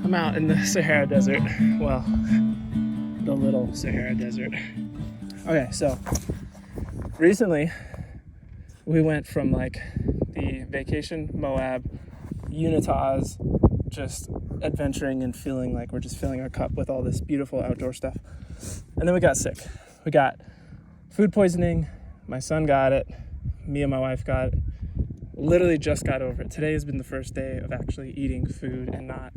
I'm out in the Sahara Desert. Well, the little Sahara Desert. Okay, so recently we went from like the vacation Moab, Unitas, just adventuring and feeling like we're just filling our cup with all this beautiful outdoor stuff. And then we got sick. We got food poisoning. My son got it. Me and my wife got it. Literally just got over it. Today has been the first day of actually eating food and not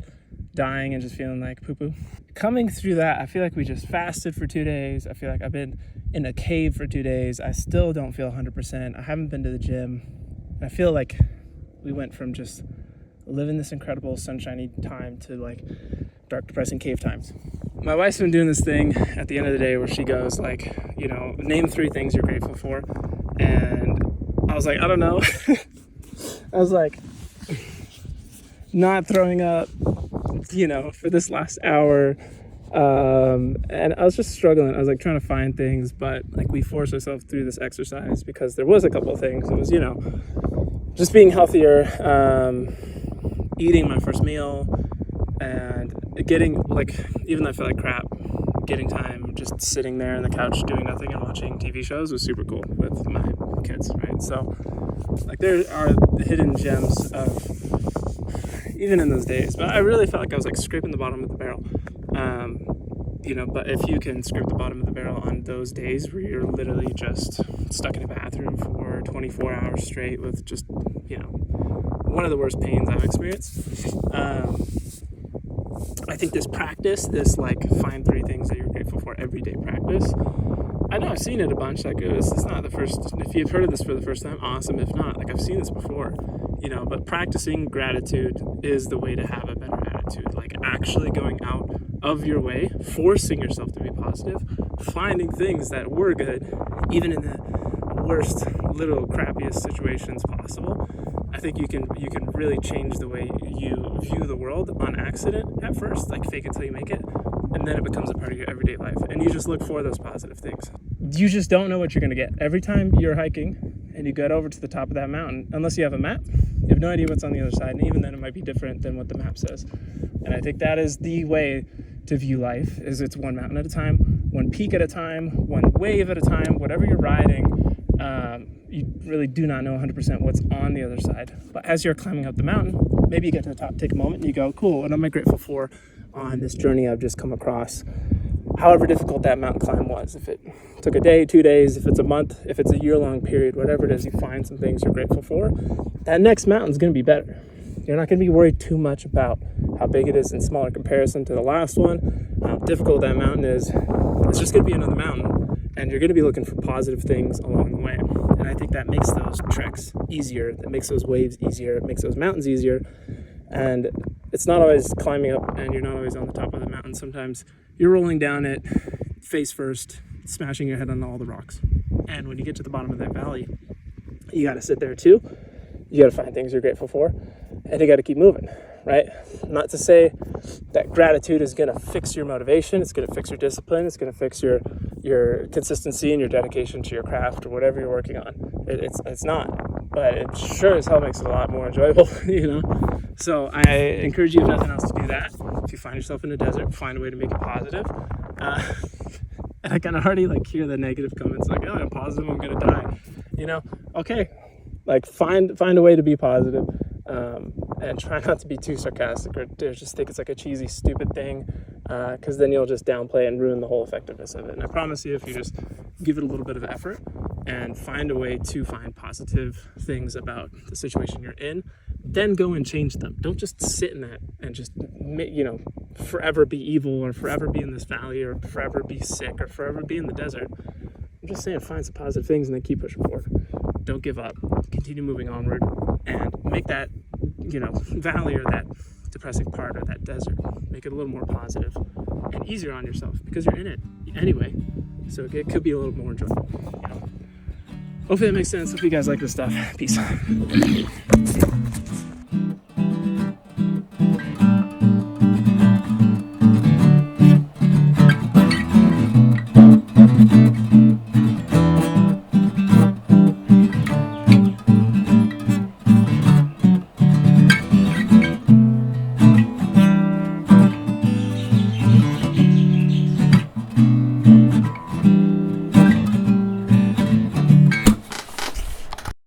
dying and just feeling like poo-poo. Coming through that, I feel like we just fasted for 2 days. I feel like I've been in a cave for 2 days. I still don't feel 100%. I haven't been to the gym. I feel like we went from just living this incredible sunshiny time to like dark, depressing cave times. My wife's been doing this thing at the end of the day where she goes like, you know, name 3 things you're grateful for. And I was like, I don't know. I was like, not throwing up, you know, for this last hour. And I was just struggling. I was like trying to find things, but like we forced ourselves through this exercise because there was a couple of things. It was, you know, just being healthier, eating my first meal, and getting like, even though I felt like crap, getting time just sitting there on the couch doing nothing and watching TV shows was super cool with my kids, right? So like there are hidden gems of even in those days, but I really felt like I was like scraping the bottom of the barrel. You know, but if you can scrape the bottom of the barrel on those days where you're literally just stuck in a bathroom for 24 hours straight with just, you know, one of the worst pains I've experienced. I think this practice, this like find 3 things that you're grateful for everyday practice, I know I've seen it a bunch. Like it's not the first, if you've heard of this for the first time, awesome. If not, like I've seen this before, you know, but practicing gratitude is the way to have a better attitude. Like actually going out of your way, forcing yourself to be positive, finding things that were good, even in the worst, little crappiest situations possible. I think you can really change the way you view the world on accident at first, like fake it till you make it, and then it becomes a part of your everyday life. And you just look for those positive things. You just don't know what you're gonna get. Every time you're hiking and you get over to the top of that mountain, unless you have a map, you have no idea what's on the other side. And even then it might be different than what the map says. And I think that is the way to view life, is it's one mountain at a time, one peak at a time, one wave at a time, whatever you're riding. You really do not know 100% what's on the other side. But as you're climbing up the mountain, maybe you get to the top, take a moment, and you go, cool, what am I grateful for on this journey I've just come across? However difficult that mountain climb was, if it took a day, 2 days, if it's a month, if it's a year-long period, whatever it is, you find some things you're grateful for, that next mountain's going to be better. You're not going to be worried too much about how big it is in smaller comparison to the last one, how difficult that mountain is. It's just going to be another mountain, and you're going to be looking for positive things along the way. And I think that makes those treks easier, that makes those waves easier, it makes those mountains easier. And it's not always climbing up and you're not always on the top of the mountain. Sometimes you're rolling down it face first, smashing your head on all the rocks. And when you get to the bottom of that valley, you got to sit there too. You got to find things you're grateful for, and you got to keep moving, right? Not to say that gratitude is going to fix your motivation, it's going to fix your discipline, it's going to fix your consistency and your dedication to your craft or whatever you're working on. It's not, but it sure as hell makes it a lot more enjoyable, you know? So I encourage you, if nothing else, to do that. If you find yourself in a desert, find a way to make it positive. And I can already like hear the negative comments like, oh, I'm positive I'm going to die, you know? Okay, like find a way to be positive. And try not to be too sarcastic or just think it's like a cheesy, stupid thing, because then you'll just downplay and ruin the whole effectiveness of it. And I promise you, if you just give it a little bit of effort and find a way to find positive things about the situation you're in, then go and change them. Don't just sit in that and just, you know, forever be evil or forever be in this valley or forever be sick or forever be in the desert. I'm just saying, find some positive things and then keep pushing forward. Don't give up. Continue moving onward and make that, you know, valley or that depressing part or that desert, make it a little more positive and easier on yourself because you're in it anyway. So it could be a little more enjoyable, you know. Hopefully that makes sense. Hope you guys like this stuff. Peace.